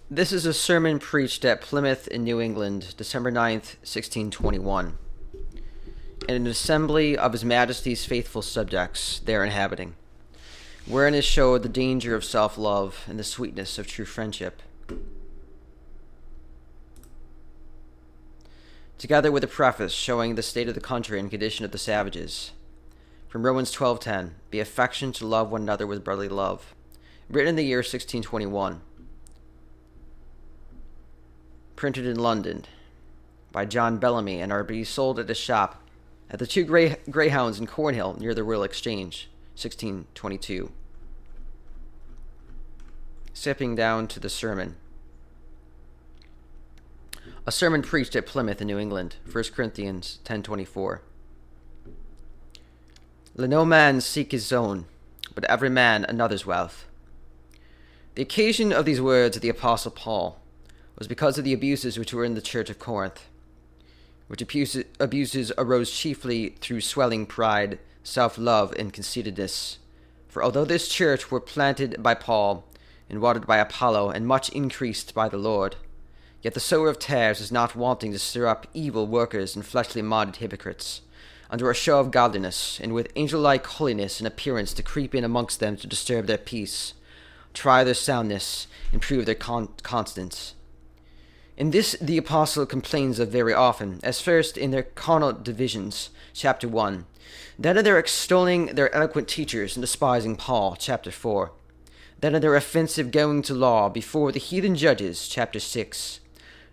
This is a sermon preached at Plymouth in New England, December 9th, 1621, in an assembly of His Majesty's faithful subjects there inhabiting, wherein is showed the danger of self-love and the sweetness of true friendship, together with a preface showing the state of the country and condition of the savages. From Romans 12:10, be affectionate to love one another with brotherly love, written in the year 1621. Printed in London by John Bellamy and are to be sold at a shop at the Two Greyhounds in Cornhill near the Royal Exchange, 1622. Stepping down to the sermon. A sermon preached at Plymouth in New England, 1 Corinthians 10:24. Let no man seek his own, but every man another's wealth. The occasion of these words of the Apostle Paul was because of the abuses which were in the church of Corinth, which abuses arose chiefly through swelling pride, self-love, and conceitedness. For although this church were planted by Paul, and watered by Apollo, and much increased by the Lord, yet the sower of tares is not wanting to stir up evil workers and fleshly-minded hypocrites, under a show of godliness, and with angel-like holiness and appearance to creep in amongst them to disturb their peace, try their soundness, and prove their constance. In this the apostle complains of very often, as first in their carnal divisions, chapter 1, then in their extolling their eloquent teachers and despising Paul, chapter 4, then in their offensive going to law before the heathen judges, chapter 6,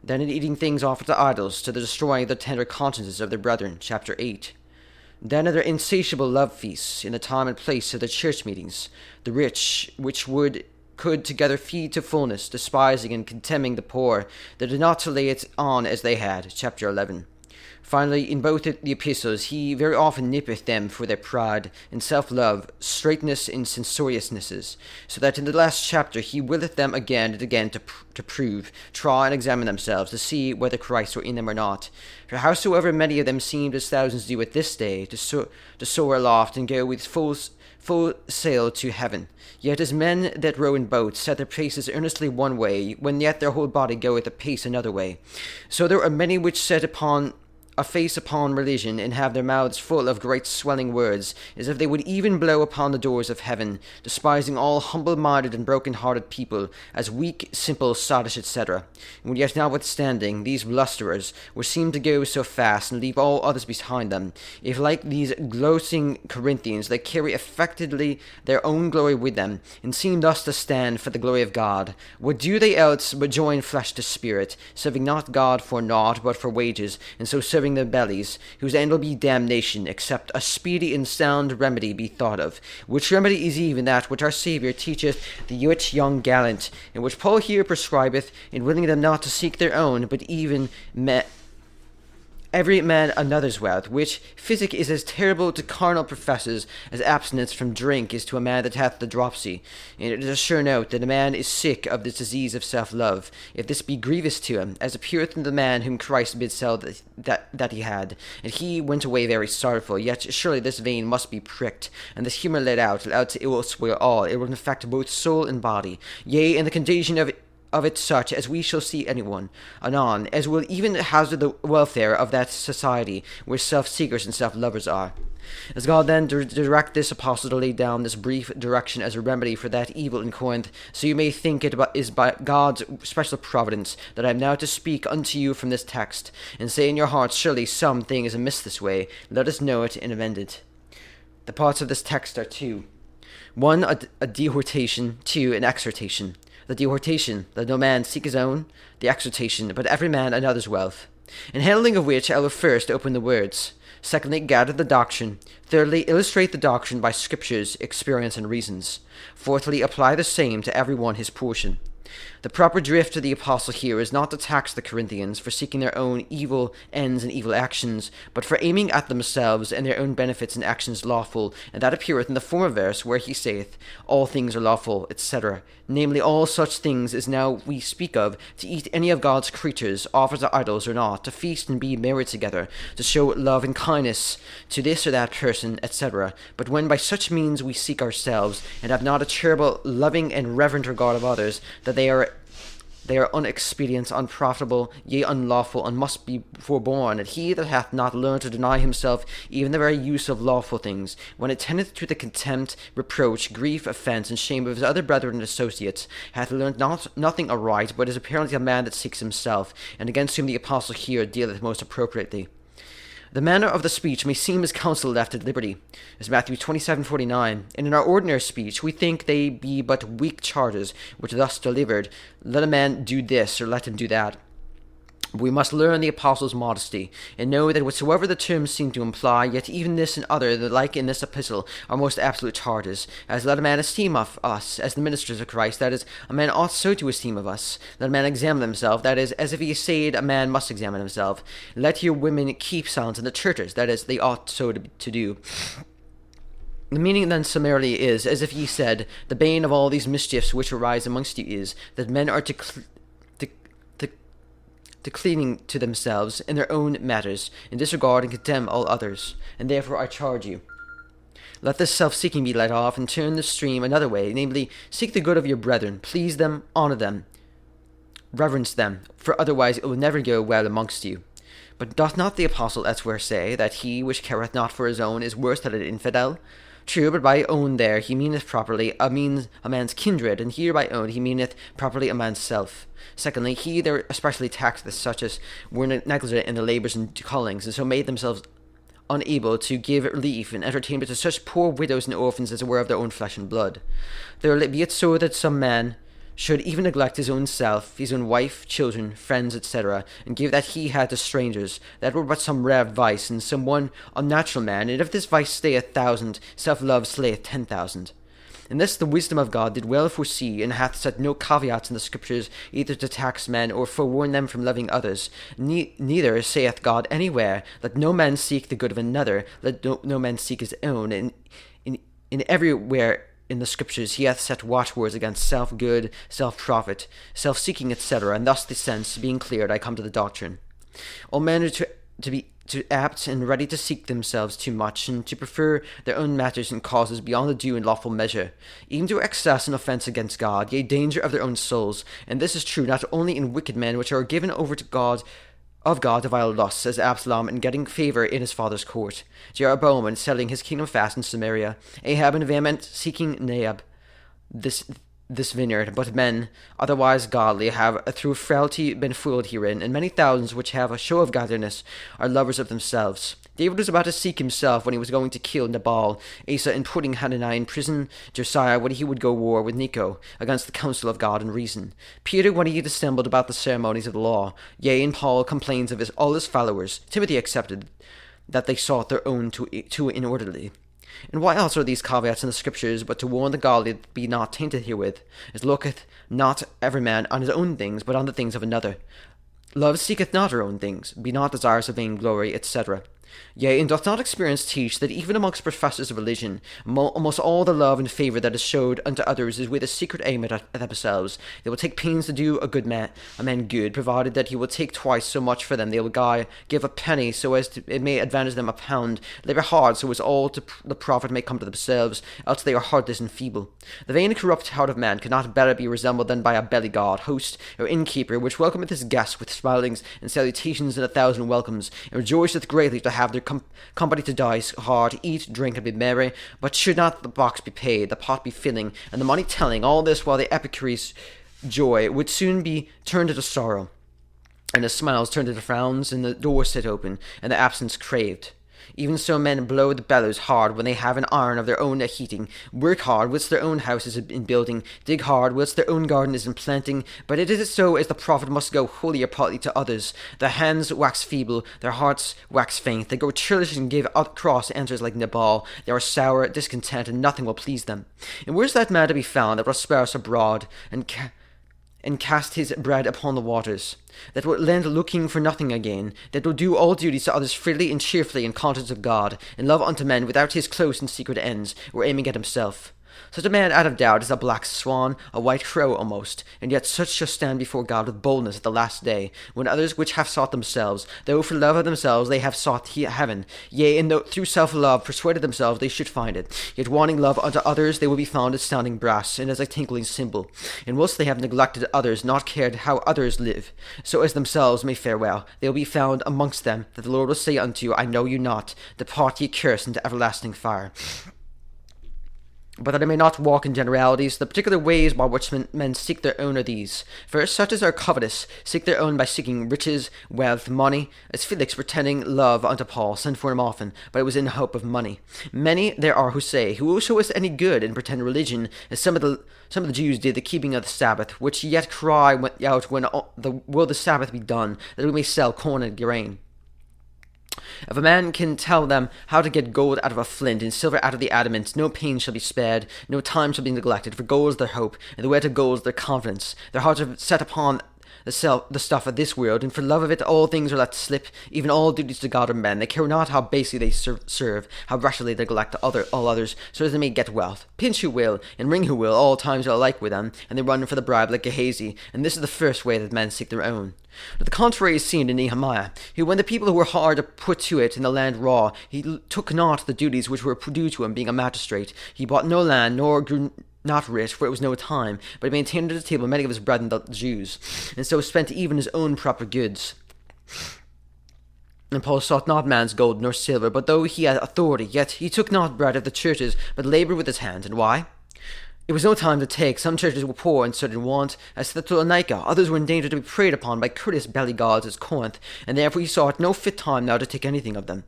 then in eating things offered to idols to the destroying the tender consciences of their brethren, chapter 8, then in their insatiable love feasts in the time and place of their church meetings, the rich which could together feed to fullness, despising and contemning the poor, that did not to lay it on as they had, chapter 11. Finally, in both the epistles, he very often nippeth them for their pride and self-love, straightness and censoriousnesses, so that in the last chapter he willeth them again and again to prove, try, and examine themselves, to see whether Christ were in them or not. For howsoever many of them seemed, as thousands do at this day, to soar aloft and go with full sail to heaven, yet as men that row in boats set their paces earnestly one way, when yet their whole body goeth apace another way, so there are many which set a face upon religion, and have their mouths full of great swelling words, as if they would even blow upon the doors of heaven, despising all humble-minded and broken-hearted people, as weak, simple, sottish, etc. And yet notwithstanding, these blusterers, which seem to go so fast, and leave all others behind them, if like these gloating Corinthians, they carry affectedly their own glory with them, and seem thus to stand for the glory of God, what do they else but join flesh to spirit, serving not God for naught, but for wages, and so serving their bellies, whose end will be damnation, except a speedy and sound remedy be thought of, which remedy is even that which our Saviour teacheth the rich young gallant, and which Paul here prescribeth, in willing them not to seek their own, but even every man another's wealth, which physic is as terrible to carnal professors as abstinence from drink is to a man that hath the dropsy. And it is a sure note that a man is sick of this disease of self-love, if this be grievous to him, as appeareth in the man whom Christ bid sell that he had. And he went away very sorrowful, yet surely this vein must be pricked, and this humour let out it will spoil all, it will infect both soul and body, yea, in the contagion of it such as we shall see anyone anon, as will even hazard the welfare of that society where self-seekers and self-lovers are. As God then direct this apostle to lay down this brief direction as a remedy for that evil in Corinth, so you may think it is by God's special providence that I am now to speak unto you from this text, and say in your hearts, surely some thing is amiss this way, let us know it and amend it. The parts of this text are two. One, a dehortation. Two, an exhortation. The dehortation, let no man seek his own. The exhortation, but every man another's wealth. In handling of which I will first open the words. Secondly, gather the doctrine. Thirdly, illustrate the doctrine by scriptures, experience, and reasons. Fourthly, apply the same to every one his portion. The proper drift of the apostle here is not to tax the Corinthians for seeking their own evil ends and evil actions, but for aiming at themselves and their own benefits and actions lawful, and that appeareth in the former verse, where he saith, all things are lawful, etc., namely all such things as now we speak of, to eat any of God's creatures, offered to idols or not, to feast and be merry together, to show love and kindness to this or that person, etc. But when by such means we seek ourselves, and have not a charitable, loving, and reverent regard of others, that they are They are unexpedient, unprofitable, yea, unlawful, and must be forborne. And he that hath not learned to deny himself even the very use of lawful things, when it tendeth to the contempt, reproach, grief, offence, and shame of his other brethren and associates, hath learned nothing aright, but is apparently a man that seeks himself, and against whom the apostle here dealeth most appropriately. The manner of the speech may seem as counsel left at liberty, as Matthew 27:49, and in our ordinary speech we think they be but weak charges, which thus delivered, let a man do this, or let him do that. We must learn the apostle's modesty, and know that whatsoever the terms seem to imply, yet even this and other, the like in this epistle, are most absolute charges, as let a man esteem of us, as the ministers of Christ, that is, a man ought so to esteem of us. Let a man examine himself, that is, as if he essayed, a man must examine himself. Let your women keep silence in the churches, that is, they ought so to do. The meaning then summarily is, as if ye said, the bane of all these mischiefs which arise amongst you is, that men are to cleaning to themselves in their own matters, and disregard and condemn all others. And therefore I charge you, let this self-seeking be let off, and turn the stream another way, namely, seek the good of your brethren, please them, honour them, reverence them, for otherwise it will never go well amongst you. But doth not the apostle elsewhere say, that he which careth not for his own is worse than an infidel? True, but by own there he meaneth properly a man's kindred, and here by own he meaneth properly a man's self. Secondly, he there especially taxeth such as were negligent in the labours and callings, and so made themselves unable to give relief and entertainment to such poor widows and orphans as were of their own flesh and blood. There be it so that some man should even neglect his own self, his own wife, children, friends, etc., and give that he had to strangers, that were but some rare vice, and some one unnatural man, and if this vice slay 1,000, self-love slayeth 10,000. And this the wisdom of God did well foresee, and hath set no caveats in the Scriptures, either to tax men, or forewarn them from loving others. Neither saith God anywhere, let no man seek the good of another, let no man seek his own. And in everywhere in the Scriptures he hath set watchwords against self-good, self-profit, self-seeking, etc., and thus the sense being cleared, I come to the doctrine. All men are to be apt and ready to seek themselves too much, and to prefer their own matters and causes beyond the due and lawful measure, even to excess and offence against God, yea, danger of their own souls. And this is true not only in wicked men, which are given over to God, of God to vile lusts, as Absalom in getting favour in his father's court, Jeroboam in selling his kingdom fast in Samaria, Ahab in vehement seeking Nahab, this vineyard, but men, otherwise godly, have through frailty been fooled herein, and many thousands which have a show of godliness are lovers of themselves. David was about to seek himself when he was going to kill Nabal, Asa in putting Hananiah in prison, Josiah when he would go war with Necho against the counsel of God and reason, Peter when he had dissembled about the ceremonies of the law, yea, and Paul complains of all his followers, Timothy excepted, that they sought their own too inorderly. And why else are these caveats in the Scriptures but to warn the godly that be not tainted herewith, as looketh not every man on his own things, but on the things of another? Love seeketh not her own things, be not desirous of vainglory, etc. Yea, and doth not experience teach that even amongst professors of religion, almost all the love and favour that is showed unto others is with a secret aim at themselves. They will take pains to do a man good, provided that he will take twice so much for them. They will give a penny so as it may advantage them a pound, labour hard so as all the profit may come to themselves, else they are heartless and feeble. The vain and corrupt heart of man cannot better be resembled than by a belly god, host, or innkeeper, which welcometh his guests with smilings and salutations and 1,000 welcomes, and rejoiceth greatly to have their company to die hard, eat, drink, and be merry. But should not the box be paid, the pot be filling, and the money telling, all this while the epicure's joy would soon be turned into sorrow, and his smiles turned into frowns, and the door set open, and the absence craved. Even so men blow the bellows hard when they have an iron of their own heating, work hard whilst their own house is in building, dig hard whilst their own garden is in planting, but it is so as the profit must go wholly or partly to others. Their hands wax feeble, their hearts wax faint, they grow churlish and give cross answers like Nabal. They are sour, discontent, and nothing will please them. And where is that man to be found that will spare us abroad, and cast his bread upon the waters, that will lend looking for nothing again, that will do all duties to others freely and cheerfully in conscience of God, and love unto men without his close and secret ends, or aiming at himself? Such a man, out of doubt, is a black swan, a white crow almost, and yet such shall stand before God with boldness at the last day, when others which have sought themselves, though for love of themselves they have sought heaven, yea, and though through self-love persuaded themselves they should find it, yet wanting love unto others they will be found as sounding brass, and as a tinkling cymbal. And whilst they have neglected others, not cared how others live, so as themselves may fare well, they will be found amongst them, that the Lord will say unto you, I know you not, depart ye cursed into everlasting fire. But that I may not walk in generalities, the particular ways by which men seek their own are these. First, such as are covetous seek their own by seeking riches, wealth, money, as Felix, pretending love unto Paul, sent for him often, but it was in hope of money. Many there are who say, whoso is any good and pretend religion, as some of the Jews did the keeping of the Sabbath, which yet cry out when will the Sabbath be done, that we may sell corn and grain. If a man can tell them how to get gold out of a flint and silver out of the adamant, no pain shall be spared, no time shall be neglected, for gold is their hope, and the way to gold is their confidence. Their hearts are set upon the stuff of this world, and for love of it all things are let slip, even all duties to God or men. They care not how basely they serve, how rashly they neglect all others, so as they may get wealth. Pinch who will, and wring who will, all times are alike with them, and they run for the bribe like Gehazi, and this is the first way that men seek their own. But the contrary is seen in Nehemiah, who, when the people who were hard to put to it in the land raw, he took not the duties which were due to him, being a magistrate. He bought no land, nor grew not rich, for it was no time, but he maintained at the table many of his brethren the Jews, and so spent even his own proper goods. And Paul sought not man's gold nor silver, but though he had authority, yet he took not bread of the churches, but laboured with his hands. And why? It was no time to take. Some churches were poor and stood in want, as Thessalonica. Others were in danger to be preyed upon by courteous belly gods as Corinth, and therefore he saw it no fit time now to take anything of them.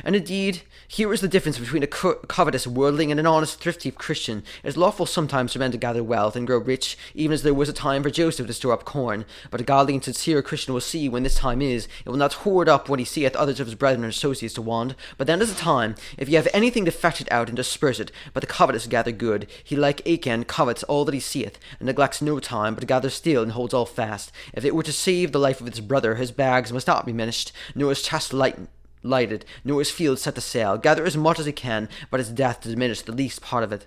And indeed, here is the difference between a covetous worldling and an honest, thrifty Christian. It is lawful sometimes for men to gather wealth and grow rich, even as there was a time for Joseph to store up corn. But a godly and sincere Christian will see when this time is, and will not hoard up when he seeth others of his brethren and associates to want. But then is the time, if ye have anything, to fetch it out and disperse it. But the covetous gather good. He, like Achan, covets all that he seeth, and neglects no time, but gathers still and holds all fast. If it were to save the life of his brother, his bags must not be diminished, nor his chest lighted, nor his field set to sail. Gather as much as he can, but his death to diminish the least part of it.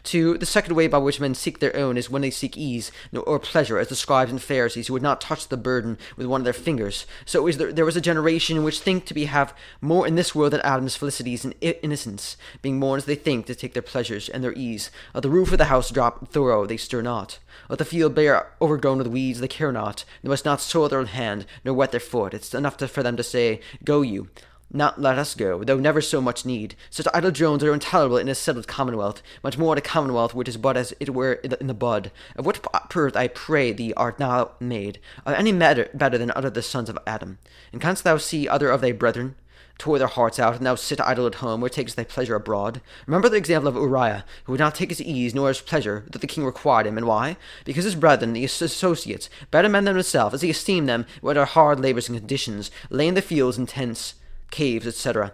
2. The second way by which men seek their own is when they seek ease or pleasure, as the scribes and Pharisees, who would not touch the burden with one of their fingers. So there was a generation in which think to have more in this world than Adam's felicities and innocence, being born as they think to take their pleasures and their ease. Of the roof of the house drop thorough, they stir not. Of the field bare overgrown with weeds, they care not. They must not soil their hand, nor wet their foot. It's enough for them to say, Go you. Not let us go, though never so much need. Such idle drones are intolerable in a settled commonwealth, much more in a commonwealth which is but as it were in the bud. Of what earth, I pray thee, art now made? Of any matter better than other the sons of Adam? And canst thou see other of thy brethren tore their hearts out, and thou sit idle at home, or takest thy pleasure abroad? Remember the example of Uriah, who would not take his ease nor his pleasure, that the king required him. And why? Because his brethren, the associates, better men than himself, as he esteemed them, were under hard labours and conditions, lay in the fields and tents, caves, etc.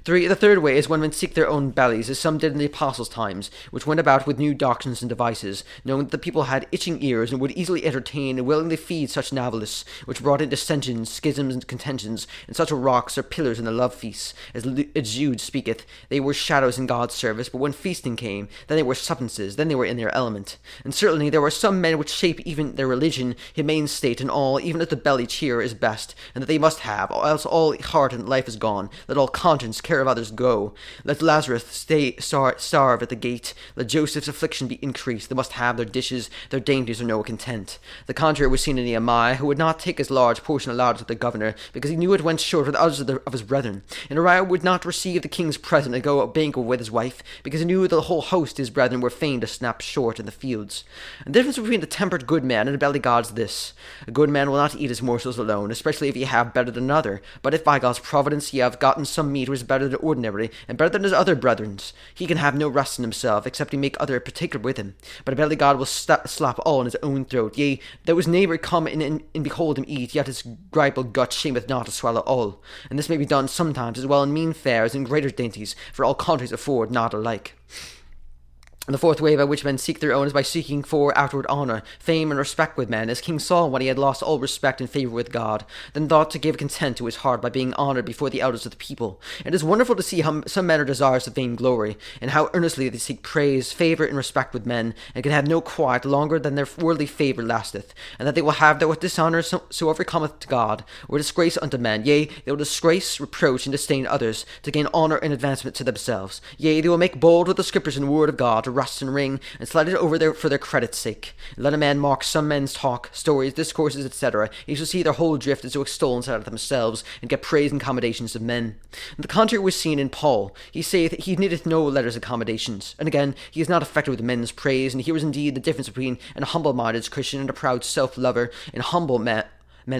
3. The third way is when men seek their own bellies, as some did in the apostles' times, which went about with new doctrines and devices, knowing that the people had itching ears, and would easily entertain and willingly feed such novelists, which brought in dissensions, schisms, and contentions, and such rocks or pillars in the love feasts. As Jude speaketh, they were shadows in God's service, but when feasting came, then they were substances, then they were in their element. And certainly there were some men which shape even their religion, humane state, and all, even as the belly cheer is best, and that they must have, or else all heart and life is gone. Let all conscience care of others go. Let Lazarus starve at the gate. Let Joseph's affliction be increased. They must have their dishes, their dainties are no content. The contrary was seen in Nehemiah, who would not take his large portion allowed to the governor, because he knew it went short with others of his brethren. And Uriah would not receive the king's present and go a banquet with his wife, because he knew the whole host his brethren were fain to snap short in the fields. And the difference between the temperate good man and a belly god is this: a good man will not eat his morsels alone, especially if ye have better than another. But if by God's providence ye have gotten some meat which is better than ordinarily, and better than his other brethren's, he can have no rest in himself, except he make other particular with him. But a belly god will slap all in his own throat. Yea, though his neighbour come in and behold him eat, yet his griple gut shameth not to swallow all. And this may be done sometimes as well in mean fare as in greater dainties, for all countries afford not alike. And the fourth way by which men seek their own is by seeking for outward honour, fame, and respect with men, as King Saul, when he had lost all respect and favour with God, then thought to give content to his heart by being honoured before the elders of the people. It is wonderful to see how some men are desirous of vain glory, and how earnestly they seek praise, favour, and respect with men, and can have no quiet longer than their worldly favour lasteth, and that they will have that what dishonour soever cometh to God, or disgrace unto men, yea, they will disgrace, reproach, and disdain others, to gain honour and advancement to themselves. Yea, they will make bold with the Scriptures and word of God, to rust and ring, and slide it over there for their credit's sake. And let a man mark some men's talk, stories, discourses, etc. He shall see their whole drift is to extol and set out themselves, and get praise and commendations of men. And the contrary was seen in Paul. He saith he needeth no letters and commendations. And again, he is not affected with men's praise, and here is indeed the difference between an humble-minded Christian and a proud self-lover. And humble men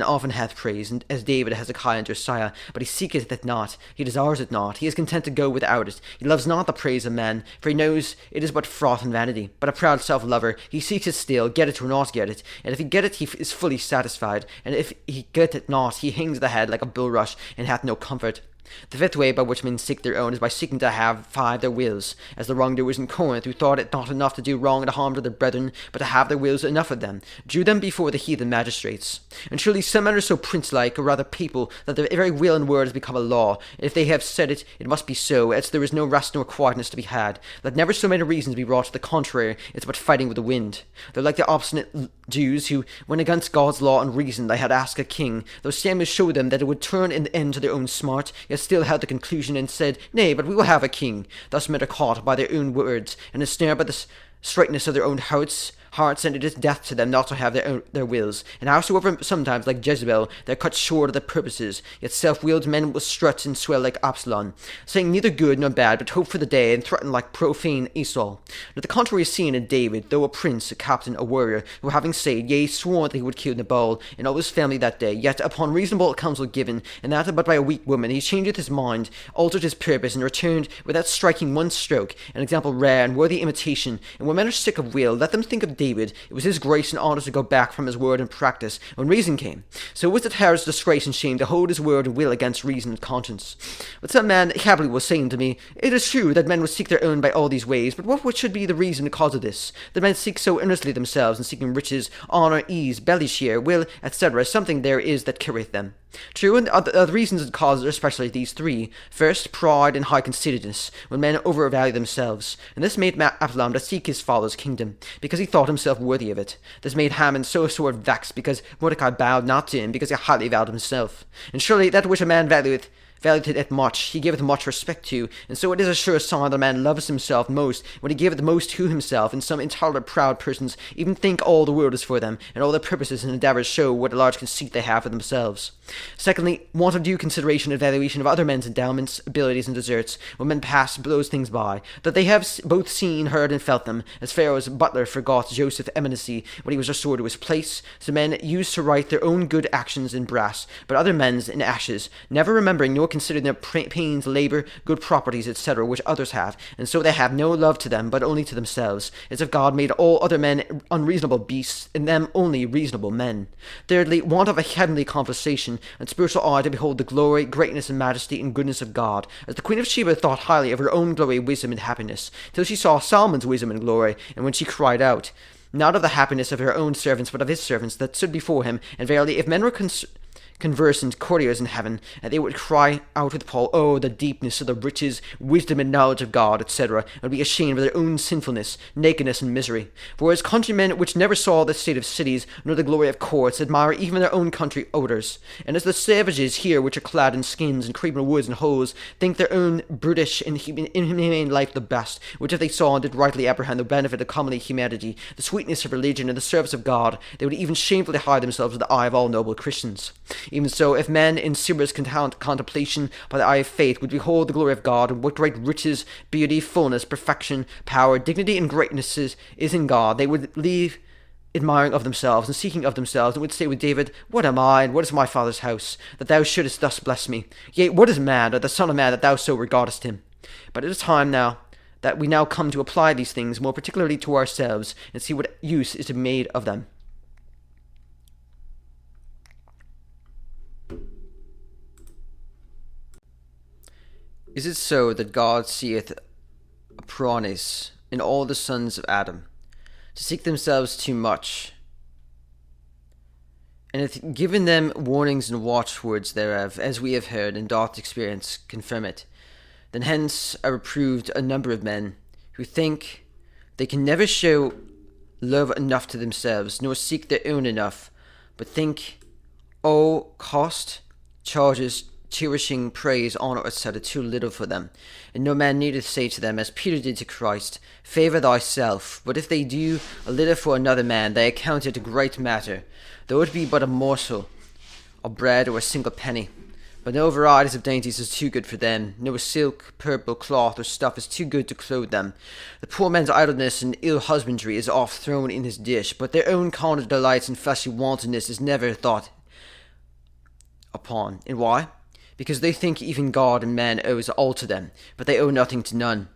often hath praise, and as David, Hezekiah, and Josiah, but he seeketh it not, he desires it not, he is content to go without it. He loves not the praise of men, for he knows it is but froth and vanity. But a proud self-lover, he seeks it still, get it or not get it, and if he get it, he is fully satisfied, and if he get it not, he hangs the head like a bulrush, and hath no comfort. The fifth way by which men seek their own is by seeking to have their wills, as the wrongdoers in Corinth, who thought it not enough to do wrong and harm to their brethren, but to have their wills enough of them, drew them before the heathen magistrates. And truly some men are so prince-like, or rather people, that their very will and word has become a law, and if they have said it, it must be so, else there is no rest nor quietness to be had. Let never so many reasons be brought to the contrary, it's but fighting with the wind. They're like the obstinate Jews, who, when against God's law and reason they had asked a king, though Samuel showed them that it would turn in the end to their own smart, yet still held the conclusion and said, Nay, but we will have a king. Thus men are caught by their own words, and ensnared by the straightness of their own hearts, and it is death to them not to have their wills. And howsoever sometimes, like Jezebel, they are cut short of their purposes, yet self-willed men will strut and swell like Absalom, saying neither good nor bad, but hope for the day, and threaten like profane Esau. Now the contrary is seen in David, though a prince, a captain, a warrior, who having said, yea, sworn that he would kill Nabal and all his family that day, yet upon reasonable counsel given, and that but by a weak woman, he changed his mind, altered his purpose, and returned without striking one stroke, an example rare and worthy imitation. And when men are sick of will, let them think of David. It was his grace and honour to go back from his word and practice when reason came. So was it Herod's disgrace and shame to hold his word and will against reason and conscience. But some man happily was saying to me, It is true that men would seek their own by all these ways, but what should be the reason and cause of this? That men seek so earnestly themselves, and seeking riches, honour, ease, belly share, will, etc., something there is that carrieth them. True, and the reasons and causes are especially these three. First, pride and high conceitedness, when men overvalue themselves. And this made Absalom to seek his father's kingdom, because he thought himself worthy of it. This made Haman so sore vexed, because Mordecai bowed not to him, because he highly valued himself. And surely that which a man valueth it much, he giveth much respect to, and so it is a sure sign that a man loves himself most when he giveth most to himself, and some intolerant proud persons even think all the world is for them, and all their purposes and endeavours show what a large conceit they have of themselves. Secondly, want of due consideration and evaluation of other men's endowments, abilities, and deserts, when men pass those things by, that they have both seen, heard, and felt them, as Pharaoh's butler forgot Joseph's eminency when he was restored to his place, so men used to write their own good actions in brass, but other men's in ashes, never remembering nor considering their pains, labour, good properties, etc., which others have, and so they have no love to them, but only to themselves, as if God made all other men unreasonable beasts, and them only reasonable men. Thirdly, want of a heavenly conversation, and spiritual eye to behold the glory, greatness, and majesty, and goodness of God, as the Queen of Sheba thought highly of her own glory, wisdom, and happiness, till she saw Solomon's wisdom and glory, and when she cried out, not of the happiness of her own servants, but of his servants that stood before him, and verily, if men were conversant courtiers in heaven, and they would cry out with Paul, Oh, the deepness of the riches, wisdom, and knowledge of God, etc., and would be ashamed of their own sinfulness, nakedness, and misery. For as countrymen which never saw the state of cities, nor the glory of courts, admire even their own country odours, and as the savages here which are clad in skins, and creep in woods and holes, think their own brutish and inhumane life the best, which if they saw and did rightly apprehend the benefit of commonly humanity, the sweetness of religion, and the service of God, they would even shamefully hide themselves with the eye of all noble Christians. Even so, if men in serious contemplation by the eye of faith would behold the glory of God, and what great riches, beauty, fullness, perfection, power, dignity, and greatness is in God, they would leave admiring of themselves and seeking of themselves, and would say with David, What am I, and what is my father's house, that thou shouldest thus bless me? Yea, what is man, or the son of man, that thou so regardest him? But it is time now that we now come to apply these things more particularly to ourselves, and see what use is to be made of them. Is it so that God seeth Apronis in all the sons of Adam, to seek themselves too much, and hath given them warnings and watchwords thereof, as we have heard, and doth experience confirm it. Then hence are reproved a number of men, who think they can never show love enough to themselves, nor seek their own enough, but think all cost, charges, cherishing, praise, honour, etc. too little for them. And no man needeth say to them, as Peter did to Christ, favour thyself. But if they do a little for another man, they account it a great matter, though it be but a morsel of bread or a single penny. But no varieties of dainties is too good for them, no silk, purple, cloth, or stuff is too good to clothe them. The poor man's idleness and ill husbandry is oft thrown in his dish, but their own carnal delights and fleshly wantonness is never thought upon. And why? Because they think even God and man owes all to them, but they owe nothing to none.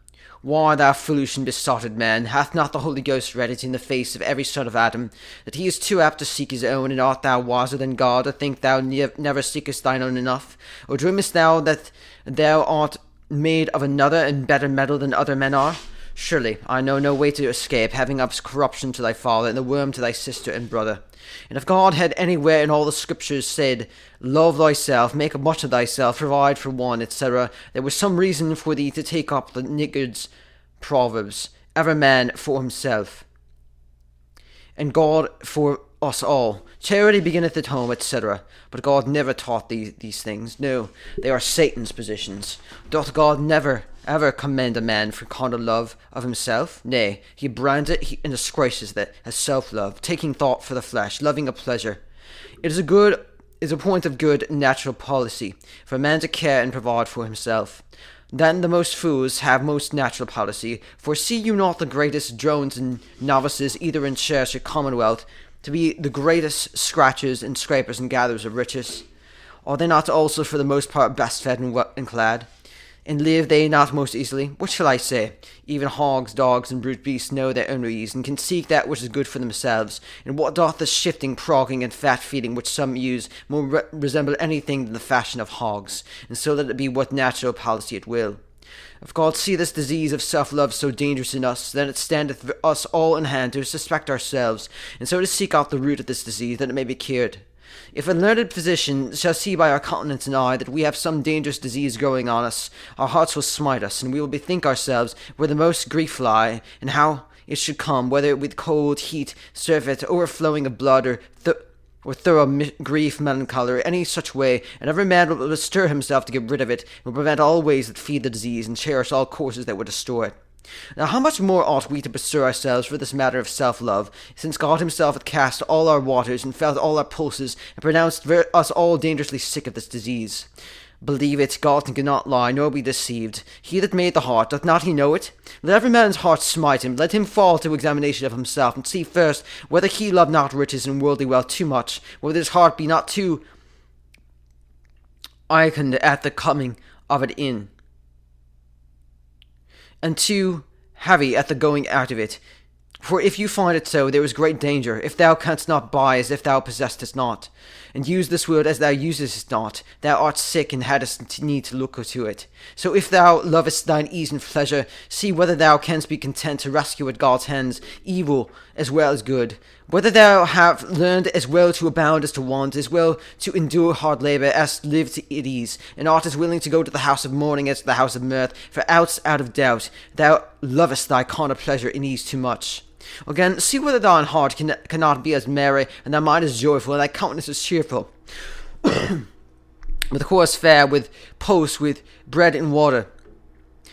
Why, thou foolish and besotted man, hath not the Holy Ghost read it in the face of every son of Adam, that he is too apt to seek his own, and art thou wiser than God, to think thou never seekest thine own enough? Or dreamest thou that thou art made of another and better metal than other men are? Surely I know no way to escape, having up corruption to thy father, and the worm to thy sister and brother. And if God had anywhere in all the scriptures said, love thyself, make much of thyself, provide for one, etc., there was some reason for thee to take up the niggard's proverbs, every man for himself, and God for us all. Charity beginneth at home, etc. But God never taught these things. No, they are Satan's positions. Doth God never ever commend a man for carnal love of himself? Nay, he brands it and disgraces it as self-love, taking thought for the flesh, loving a pleasure. It is a point of good natural policy for a man to care and provide for himself. Then the most fools have most natural policy. For see you not the greatest drones and novices, either in church or commonwealth, to be the greatest scratchers and scrapers and gatherers of riches? Are they not also for the most part best fed and clad? And live they not most easily? What shall I say? Even hogs, dogs, and brute beasts know their own ease, and can seek that which is good for themselves. And what doth the shifting, progging, and fat-feeding which some use more resemble anything than the fashion of hogs, and so let it be what natural policy it will? If God see this disease of self-love so dangerous in us, then it standeth us all in hand to suspect ourselves, and so to seek out the root of this disease, that it may be cured. If a learned physician shall see by our countenance and eye that we have some dangerous disease growing on us, our hearts will smite us, and we will bethink ourselves where the most grief lie, and how it should come, whether with cold, heat, surfeit, overflowing of blood, or thorough grief, melancholy, or any such way, and every man will bestir himself to get rid of it, and will prevent all ways that feed the disease, and cherish all courses that would destroy it. Now how much more ought we to bestir ourselves for this matter of self-love, since God himself hath cast all our waters, and felt all our pulses, and pronounced us all dangerously sick of this disease? Believe it, God cannot lie, nor be deceived. He that made the heart, doth not he know it? Let every man's heart smite him, let him fall to examination of himself, and see first whether he love not riches and worldly wealth too much, whether his heart be not too ickened at the coming of it in, and too heavy at the going out of it. For if you find it so, there is great danger, if thou canst not buy as if thou possessedst not, and use this world as thou usest not, thou art sick and hadst need to look to it. So if thou lovest thine ease and pleasure, see whether thou canst be content to rescue at God's hands evil as well as good, whether thou have learned as well to abound as to want, as well to endure hard labour as to live at ease, and art as willing to go to the house of mourning as to the house of mirth, for out of doubt thou lovest thy carnal pleasure in ease too much. Again, see whether thine heart cannot be as merry, and thy mind as joyful, and thy countenance as cheerful, with coarse fare, with post, with bread and water.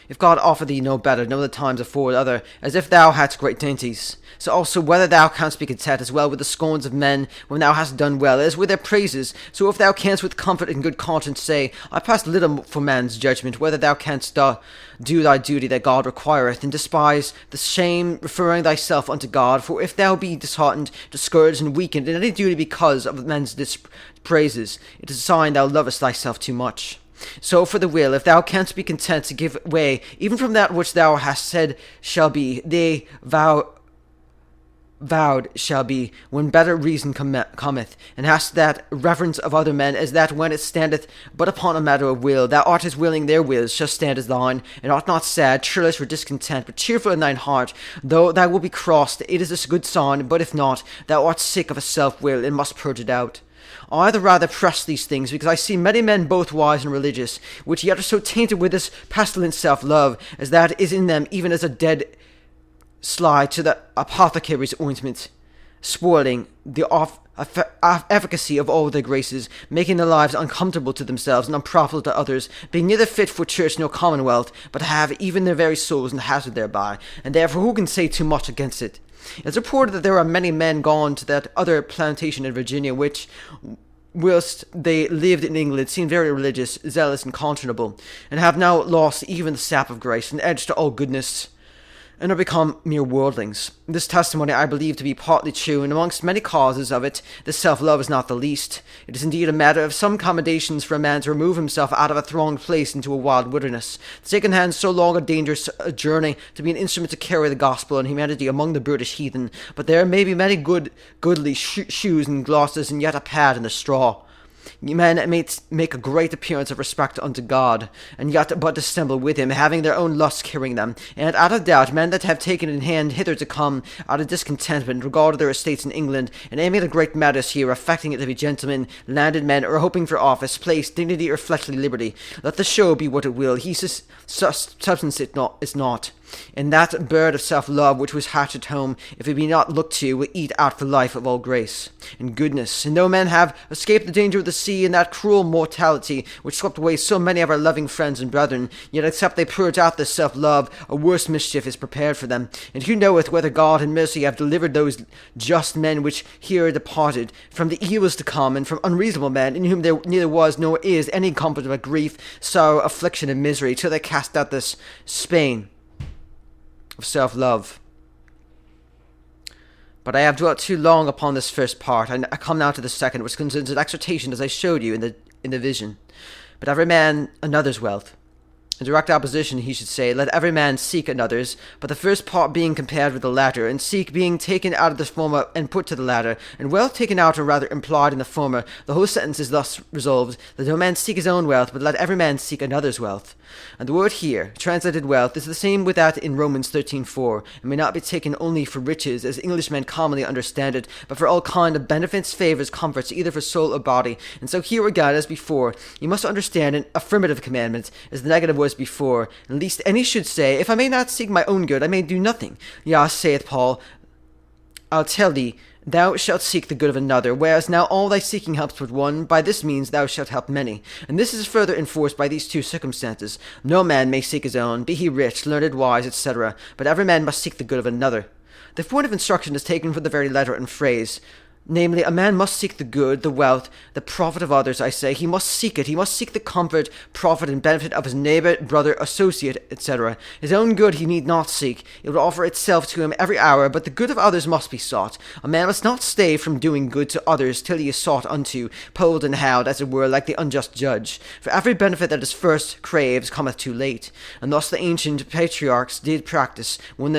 If God offer thee no better, no other times afford other, as if thou hadst great dainties. So also whether thou canst be content as well with the scorns of men when thou hast done well, as with their praises. So if thou canst with comfort and good conscience say, I pass little for man's judgment, whether thou canst do thy duty that God requireth, and despise the shame, referring thyself unto God. For if thou be disheartened, discouraged, and weakened in any duty because of men's praises, it is a sign thou lovest thyself too much. So for the will, if thou canst be content to give way, even from that which thou hast said shall be, they vow vowed shall be, when better reason cometh, and hast that reverence of other men, as that when it standeth but upon a matter of will, thou art as willing their wills shall stand as thine, and art not sad, churlish, or discontent, but cheerful in thine heart. Though thou wilt be crossed, it is a good sign, but if not, thou art sick of a self-will, and must purge it out. I the rather press these things, because I see many men both wise and religious, which yet are so tainted with this pestilent self-love, as that is in them even as a dead sly to the apothecary's ointment, spoiling the efficacy of all their graces, making their lives uncomfortable to themselves and unprofitable to others, being neither fit for church nor commonwealth, but have even their very souls in hazard thereby, and therefore who can say too much against it? It's reported that there are many men gone to that other plantation in Virginia, which, whilst they lived in England, seemed very religious, zealous, and conscionable, and have now lost even the sap of grace, and edge to all goodness, and are become mere worldlings. This testimony I believe to be partly true, and amongst many causes of it, this self-love is not the least. It is indeed a matter of some accommodations for a man to remove himself out of a thronged place into a wild wilderness, to take in hand so long a dangerous journey, to be an instrument to carry the gospel and humanity among the British heathen. But there may be many goodly shoes and glosses, and yet a pad in the straw. Men may make a great appearance of respect unto God, and yet but dissemble with him, having their own lusts carrying them. And out of doubt, men that have taken in hand hither to come, out of discontentment, regard their estates in England, and aiming at great matters here, affecting it to be gentlemen, landed men, or hoping for office, place, dignity, or fleshly liberty. Let the show be what it will, he substance it not, is not. And that bird of self-love which was hatched at home, if it be not looked to, will eat out for life of all grace and goodness. And though men have escaped the danger of the sea and that cruel mortality which swept away so many of our loving friends and brethren, yet except they purge out this self-love, a worse mischief is prepared for them. And who knoweth whether God in mercy have delivered those just men which here are departed from the evils to come, and from unreasonable men, in whom there neither was nor is any comfort but grief, sorrow, affliction, and misery, till they cast out this Spain of self-love. But I have dwelt too long upon this first part, and I come now to the second, which concerns an exhortation, as I showed you in the vision. But every man another's wealth. In direct opposition, he should say, let every man seek another's, but the first part being compared with the latter, and seek being taken out of the former and put to the latter, and wealth taken out or rather implied in the former, the whole sentence is thus resolved, that no man seek his own wealth, but let every man seek another's wealth. And the word here, translated wealth, is the same with that in Romans 13:4, and may not be taken only for riches, as Englishmen commonly understand it, but for all kind of benefits, favours, comforts, either for soul or body. And so here again, as before, you must understand an affirmative commandment, as the negative was before, and lest any should say, if I may not seek my own good, I may do nothing. Yea, saith Paul, I'll tell thee, thou shalt seek the good of another, whereas now all thy seeking helps but one, by this means thou shalt help many. And this is further enforced by these two circumstances. No man may seek his own, be he rich, learned, wise, etc., but every man must seek the good of another. The point of instruction is taken from the very letter and phrase. Namely, a man must seek the good, the wealth, the profit of others, I say. He must seek it. He must seek the comfort, profit, and benefit of his neighbour, brother, associate, etc. His own good he need not seek. It will offer itself to him every hour, but the good of others must be sought. A man must not stay from doing good to others till he is sought unto, polled and howled, as it were, like the unjust judge. For every benefit that is first craves cometh too late. And thus the ancient patriarchs did practice, when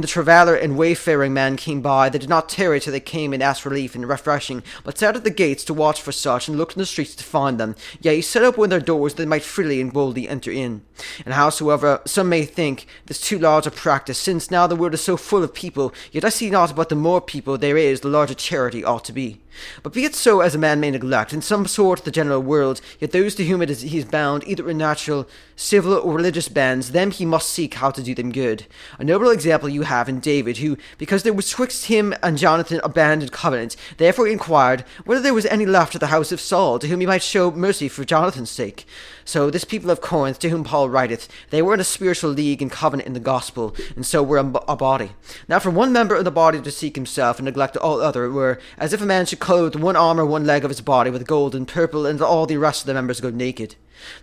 the traveller and wayfaring man came by, they did not tarry till they came and asked relief and refreshing, but sat at the gates to watch for such, and looked in the streets to find them. Yea, set open their doors that they might freely and boldly enter in. And howsoever some may think this too large a practice, since now the world is so full of people, yet I see not but the more people there is, the larger charity ought to be. But be it so as a man may neglect, in some sort, the general world, yet those to whom he is bound, either in natural, civil, or religious bands, them he must seek how to do them good. A noble example you have in David, who, because there was twixt him and Jonathan a band and covenant, therefore inquired whether there was any left of the house of Saul, to whom he might show mercy for Jonathan's sake. So this people of Corinth, to whom Paul writeth, they were in a spiritual league and covenant in the gospel, and so were a body. Now for one member of the body to seek himself and neglect all other were as if a man should clothe one arm or one leg of his body with gold and purple, and all the rest of the members go naked.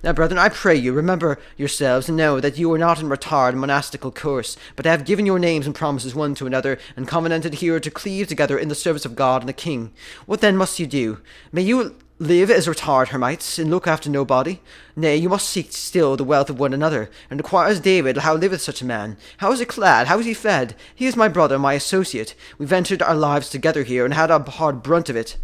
Now, brethren, I pray you, remember yourselves, and know that you are not in retired monastical course, but have given your names and promises one to another, and covenanted here to cleave together in the service of God and the King. What then must you do? May you live as retired hermites, and look after nobody. Nay, you must seek still the wealth of one another, and inquire as David, how liveth such a man? How is he clad? How is he fed? He is my brother, my associate. We ventured our lives together here, and had a hard brunt of it.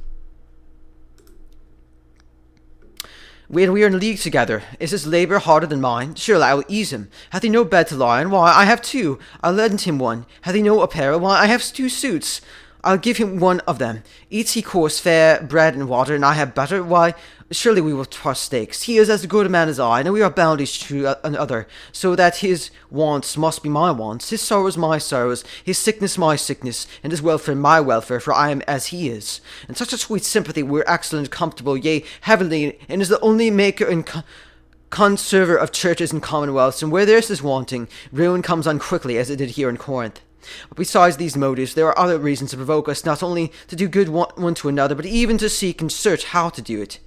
We are in league together. Is his labour harder than mine? Surely I will ease him. Hath he no bed to lie on? Why, I have two. I'll lend him one. Hath he no apparel? Why, I have 2 suits. I'll give him one of them. Eats he coarse fare, bread and water, and I have butter? Why, surely we will trust stakes. He is as good a man as I, and we are bound each to another, so that his wants must be my wants, his sorrows my sorrows, his sickness my sickness, and his welfare my welfare, for I am as he is. And such a sweet sympathy were excellent, comfortable, yea, heavenly, and is the only maker and conserver of churches and commonwealths, and where theirs is wanting, ruin comes on quickly, as it did here in Corinth. But besides these motives, there are other reasons to provoke us not only to do good one to another, but even to seek and search how to do it.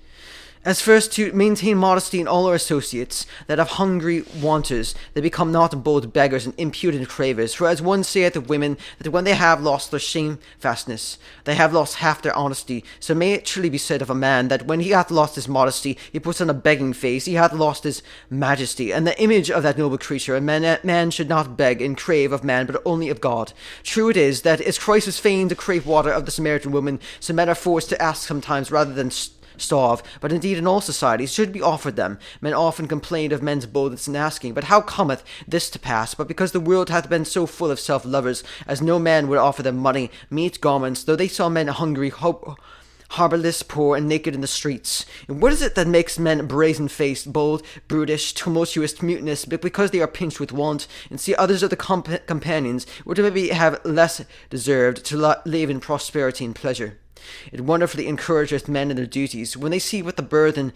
As first, to maintain modesty in all our associates, that of hungry wanters, they become not bold beggars and impudent cravers. For as one saith of women, that when they have lost their shamefastness, they have lost half their honesty, so may it truly be said of a man, that when he hath lost his modesty, he puts on a begging face, he hath lost his majesty, and the image of that noble creature. And man should not beg and crave of man, but only of God. True it is, that as Christ was fain to crave water of the Samaritan woman, so men are forced to ask sometimes rather than starve, but indeed in all societies should be offered them. Men often complain of men's boldness in asking, but how cometh this to pass? But because the world hath been so full of self-lovers, as no man would offer them money, meat, garments, though they saw men hungry, harbourless, poor, and naked in the streets. And what is it that makes men brazen-faced, bold, brutish, tumultuous, mutinous, but because they are pinched with want, and see others of the companions, or to maybe have less deserved, to live in prosperity and pleasure? It wonderfully encourageth men in their duties, when they see what the burthen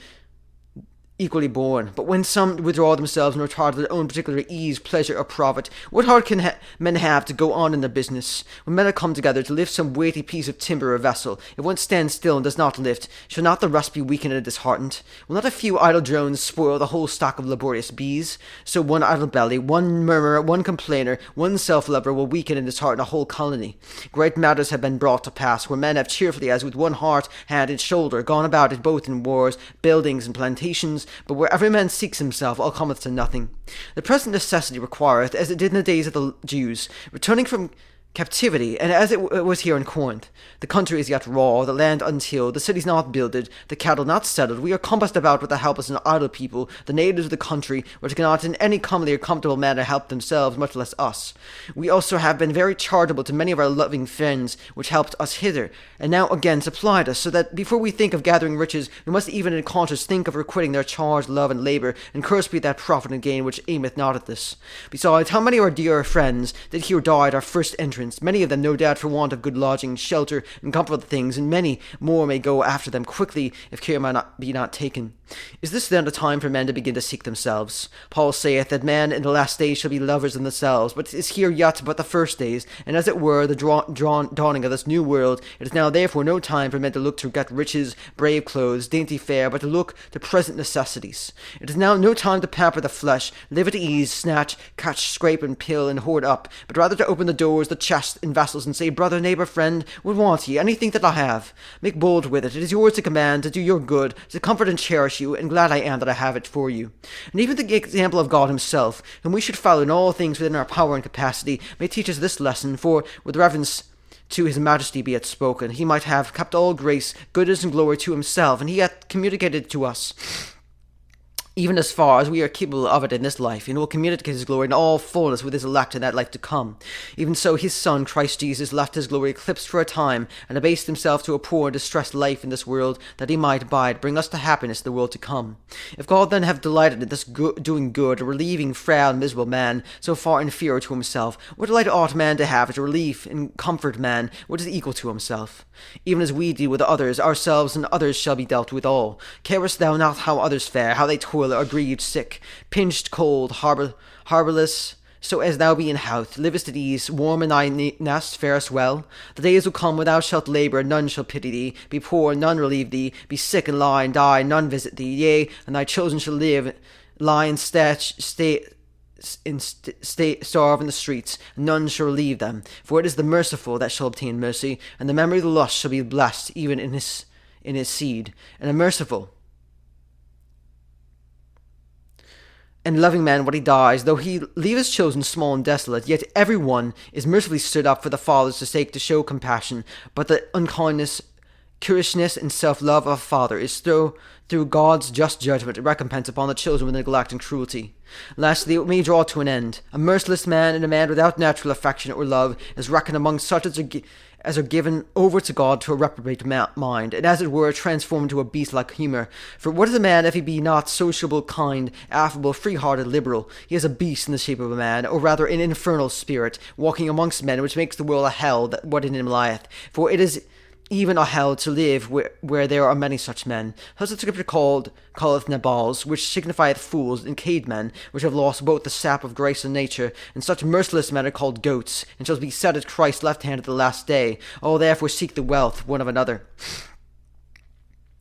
equally borne. But when some withdraw themselves and retire to their own particular ease, pleasure, or profit, what heart can men have to go on in their business? When men are come together to lift some weighty piece of timber or vessel, if one stands still and does not lift, shall not the rest be weakened and disheartened? Will not a few idle drones spoil the whole stock of laborious bees? So one idle belly, one murmurer, one complainer, one self-lover will weaken and dishearten a whole colony. Great matters have been brought to pass, where men have cheerfully, as with one heart, hand and shoulder, gone about it both in wars, buildings, and plantations, but where every man seeks himself, all cometh to nothing. The present necessity requireth, as it did in the days of the Jews, returning from captivity, and as it was here in Corinth. The country is yet raw, the land untilled, the cities not builded, the cattle not settled. We are compassed about with a helpless and idle people, the natives of the country, which cannot in any comely or comfortable manner help themselves, much less us. We also have been very charitable to many of our loving friends, which helped us hither, and now again supplied us, so that before we think of gathering riches, we must even in conscience think of requiting their charge, love, and labour, and cursed be that profit and gain which aimeth not at this. Besides, how many of our dear friends did here die at our first entrance? Many of them, no doubt, for want of good lodging, shelter, and comfortable things, and many more may go after them quickly, if care be not taken. Is this then the time for men to begin to seek themselves? Paul saith that men in the last days shall be lovers of themselves, but it is here yet but the first days, and as it were the dawning of this new world. It is now therefore no time for men to look to get riches, brave clothes, dainty fare, but to look to present necessities. It is now no time to pamper the flesh, live at ease, snatch, catch, scrape, and pill, and hoard up, but rather to open the doors, the chest, and vessels, and say, brother, neighbour, friend, what want ye? Anything that I have. Make bold with it. It is yours to command, to do your good, to comfort and cherish you, and glad I am that I have it for you. And even the example of God himself, whom we should follow in all things within our power and capacity, may teach us this lesson, for with reverence to his majesty be it spoken, he might have kept all grace, goodness, and glory to himself, and he hath communicated it to us, even as far as we are capable of it in this life, and will communicate his glory in all fullness with his elect in that life to come. Even so his Son, Christ Jesus, left his glory eclipsed for a time, and abased himself to a poor and distressed life in this world, that he might by it bring us to happiness in the world to come. If God then have delighted in this doing good, or relieving frail and miserable man, so far inferior to himself, what delight ought man to have to relieve and comfort man, what is equal to himself? Even as we deal with others, ourselves and others shall be dealt with all. Carest thou not how others fare, how they toil, are grieved, sick, pinched, cold, harbourless, so as thou be in health, livest at ease, warm in thy nest, farest well? The days will come when thou shalt labour, none shall pity thee, be poor, none relieve thee, be sick and lie and die, none visit thee, yea, and thy children shall lie and starve in the streets, and none shall relieve them. For it is the merciful that shall obtain mercy, and the memory of the lost shall be blessed, even in in his seed, and a merciful and loving man when he dies, though he leave his children small and desolate, yet every one is mercifully stood up for the father's sake to show compassion, but the unkindness, curiousness, and self-love of a father is through God's just judgment a recompense upon the children with neglect and cruelty. Lastly, it may draw to an end. A merciless man and a man without natural affection or love is reckoned among such as are given over to God to a reprobate mind, and as it were transformed into a beast-like humour. For what is a man if he be not sociable, kind, affable, free-hearted, liberal? He is a beast in the shape of a man, or rather an infernal spirit, walking amongst men, which makes the world a hell, that what in him lieth. For it is even a hell to live where there are many such men. Thus the scripture calleth Nabals, which signifieth fools, and cavemen, which have lost both the sap of grace and nature, and such merciless men are called goats, and shall be set at Christ's left hand at the last day. All therefore seek the wealth one of another.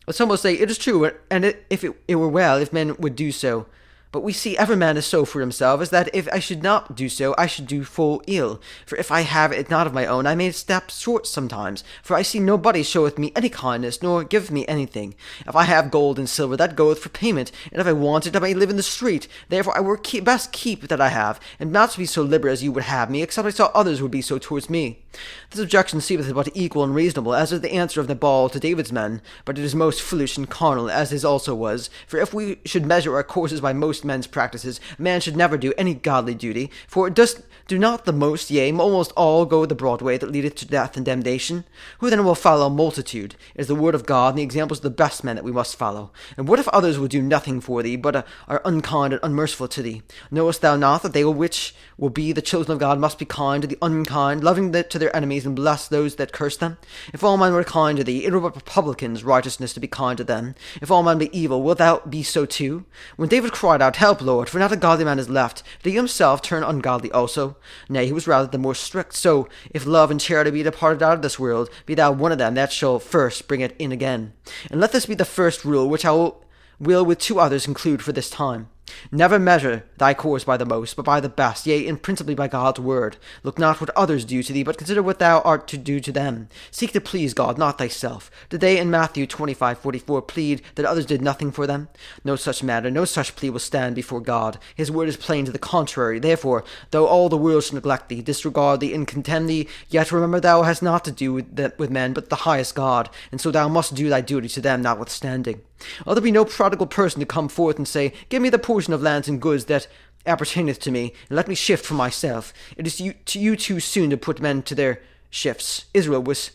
But some will say, it is true, and if it were well, if men would do so. But we see every man is so for himself, as that if I should not do so, I should do full ill. For if I have it not of my own, I may step short sometimes. For I see nobody showeth me any kindness, nor giveth me anything. If I have gold and silver, that goeth for payment, and if I want it, I may live in the street. Therefore I will best keep that I have, and not to be so liberal as you would have me, except I saw others would be so towards me. This objection seemeth but equal and reasonable, as is the answer of Nabal to David's men, but it is most foolish and carnal, as his also was. For if we should measure our courses by most men's practices, a man should never do any godly duty, for it do not the most, yea, almost all go the broad way that leadeth to death and damnation? Who then will follow a multitude? It is the word of God and the examples of the best men that we must follow. And what if others will do nothing for thee, but are unkind and unmerciful to thee? Knowest thou not that they which will be the children of God must be kind to the unkind, loving to their enemies, and bless those that curse them? If all men were kind to thee, it were but publicans' righteousness to be kind to them. If all men be evil, wilt thou be so too? When David cried out, Help, Lord, for not a godly man is left, did he himself turn ungodly also? Nay, he was rather the more strict. So, if love and charity be departed out of this world, be thou one of them that shall first bring it in again. And let this be the first rule, which I will with two others conclude for this time. Never measure thy course by the most, but by the best, yea, and principally by God's word. Look not what others do to thee, but consider what thou art to do to them. Seek to please God, not thyself. Did they in Matthew 25:44 plead that others did nothing for them? No such matter, no such plea will stand before God. His word is plain to the contrary. Therefore, though all the world shall neglect thee, disregard thee, and contemn thee, yet remember thou hast not to do with men, but the highest God, and so thou must do thy duty to them notwithstanding. Let there be no prodigal person to come forth and say, Give me the portion of lands and goods that appertaineth to me, and let me shift for myself. It is you too soon to put men to their shifts. Israel was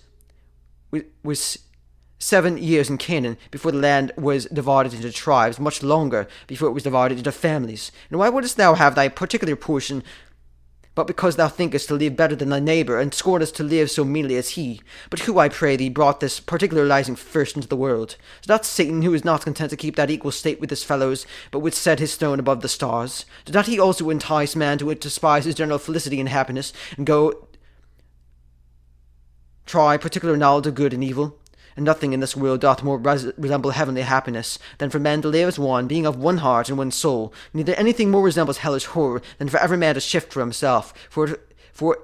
7 years in Canaan before the land was divided into tribes, much longer before it was divided into families. And why wouldest thou have thy particular portion, but because thou thinkest to live better than thy neighbour, and scornest to live so meanly as he? But who, I pray thee, brought this particularizing first into the world? Is not Satan, who is not content to keep that equal state with his fellows, but would set his throne above the stars? Did not he also entice man to despise his general felicity and happiness, and go try particular knowledge of good and evil? And nothing in this world doth more resemble heavenly happiness than for men to live as one, being of one heart and one soul. Neither anything more resembles hellish horror than for every man to shift for himself. For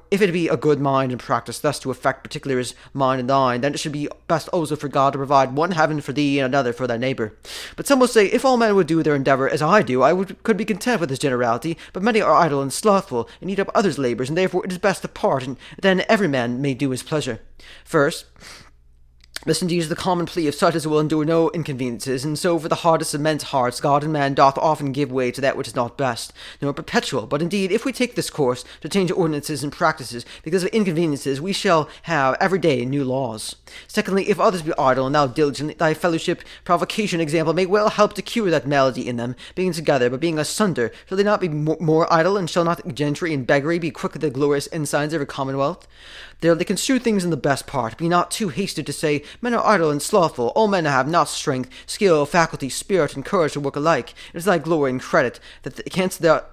if it be a good mind and practice thus to affect particular his mind and thine, then it should be best also for God to provide one heaven for thee and another for thy neighbour. But some will say, if all men would do their endeavour as I do, could be content with this generality, but many are idle and slothful, and eat up others' labours, and therefore it is best to part, and then every man may do his pleasure. First, this indeed is the common plea of such as will endure no inconveniences, and so for the hardest of men's hearts, God and man doth often give way to that which is not best, nor perpetual. But indeed, if we take this course to change ordinances and practices because of inconveniences, we shall have every day new laws. Secondly, if others be idle, and thou diligent, thy fellowship, provocation, example, may well help to cure that malady in them, being together, but being asunder, shall they not be more idle, and shall not gentry and beggary be quickly the glorious ensigns of a commonwealth? There they construe things in the best part. Be not too hasty to say, Men are idle and slothful, all men have not strength, skill, faculty, spirit, and courage to work alike. It is thy glory and credit that canst thou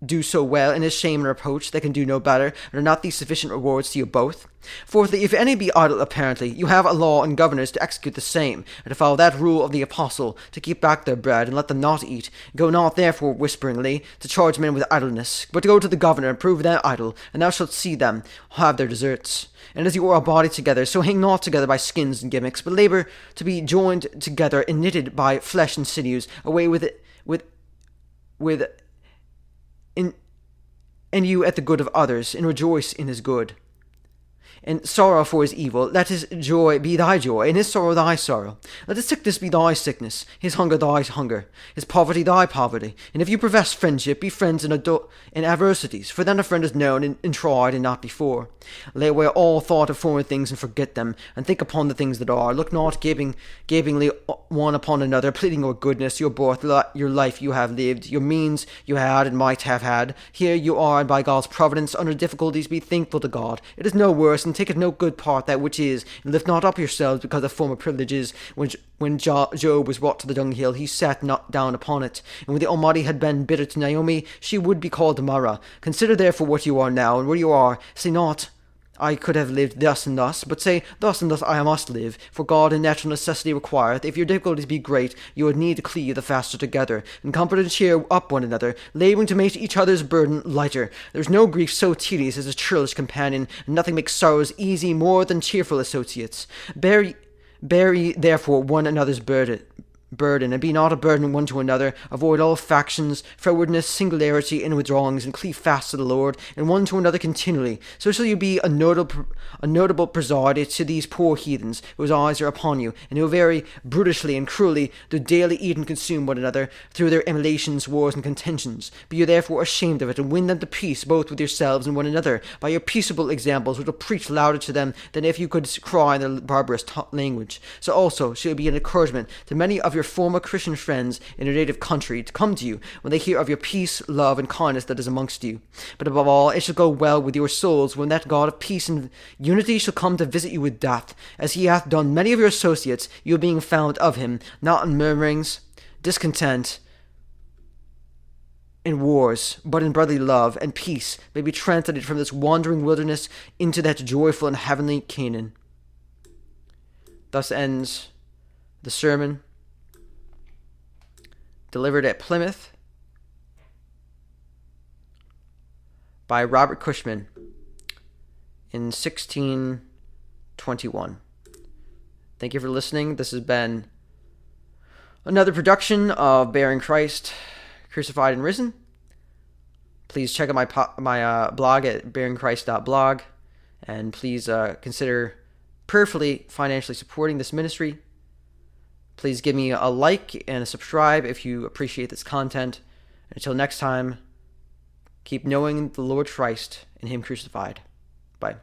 do so well in his shame and reproach, they can do no better, and are not these sufficient rewards to you both? Fourthly, if any be idle apparently, you have a law and governors to execute the same, and to follow that rule of the apostle, to keep back their bread, and let them not eat. Go not therefore whisperingly to charge men with idleness, but go to the governor and prove them idle, and thou shalt see them have their deserts. And as you are a body together, so hang not together by skins and gimmicks, but labour to be joined together and knitted by flesh and sinews, away with and you at the good of others, and rejoice in his good. And sorrow for his evil, let his joy be thy joy, and his sorrow thy sorrow. Let his sickness be thy sickness, his hunger thy hunger, his poverty thy poverty. And if you profess friendship, be friends in adversities, for then a friend is known and tried, and not before. Lay away all thought of former things, and forget them, and think upon the things that are. Look not gapingly one upon another, pleading your goodness, your birth, your life you have lived, your means you had and might have had. Here you are, and by God's providence, under difficulties, be thankful to God. It is no worse, and taketh no good part that which is, and lift not up yourselves because of former privileges. When Job was brought to the dunghill, he sat not down upon it. And when the Almighty had been bitter to Naomi, she would be called Mara. Consider therefore what you are now, and where you are. Say not, I could have lived thus and thus, but say, thus and thus I must live, for God and natural necessity requireth. If your difficulties be great, you would need to cleave the faster together, and comfort and cheer up one another, labouring to make each other's burden lighter. There is no grief so tedious as a churlish companion, and nothing makes sorrows easy more than cheerful associates. Bear ye therefore one another's burden, and be not a burden one to another. Avoid all factions, frowardness, singularity, and withdrawings, and cleave fast to the Lord, and one to another continually. So shall you be a notable presider to these poor heathens, whose eyes are upon you, and who very brutishly and cruelly do daily eat and consume one another, through their emulations, wars, and contentions. Be you therefore ashamed of it, and win them to peace, both with yourselves and one another, by your peaceable examples, which will preach louder to them than if you could cry in their barbarous language. So also shall it be an encouragement to many of your former Christian friends in your native country to come to you when they hear of your peace, love, and kindness that is amongst you. But above all, it shall go well with your souls when that God of peace and unity shall come to visit you with death, as he hath done many of your associates, you being found of him, not in murmurings, discontent, in wars, but in brotherly love and peace, may be translated from this wandering wilderness into that joyful and heavenly Canaan. Thus ends the sermon delivered at Plymouth by Robert Cushman in 1621. Thank you for listening. This has been another production of Bearing Christ, Crucified and Risen. Please check out my blog at bearingchrist.blog, and please consider prayerfully financially supporting this ministry. Please give me a like and a subscribe if you appreciate this content. Until next time, keep knowing the Lord Christ and Him crucified. Bye.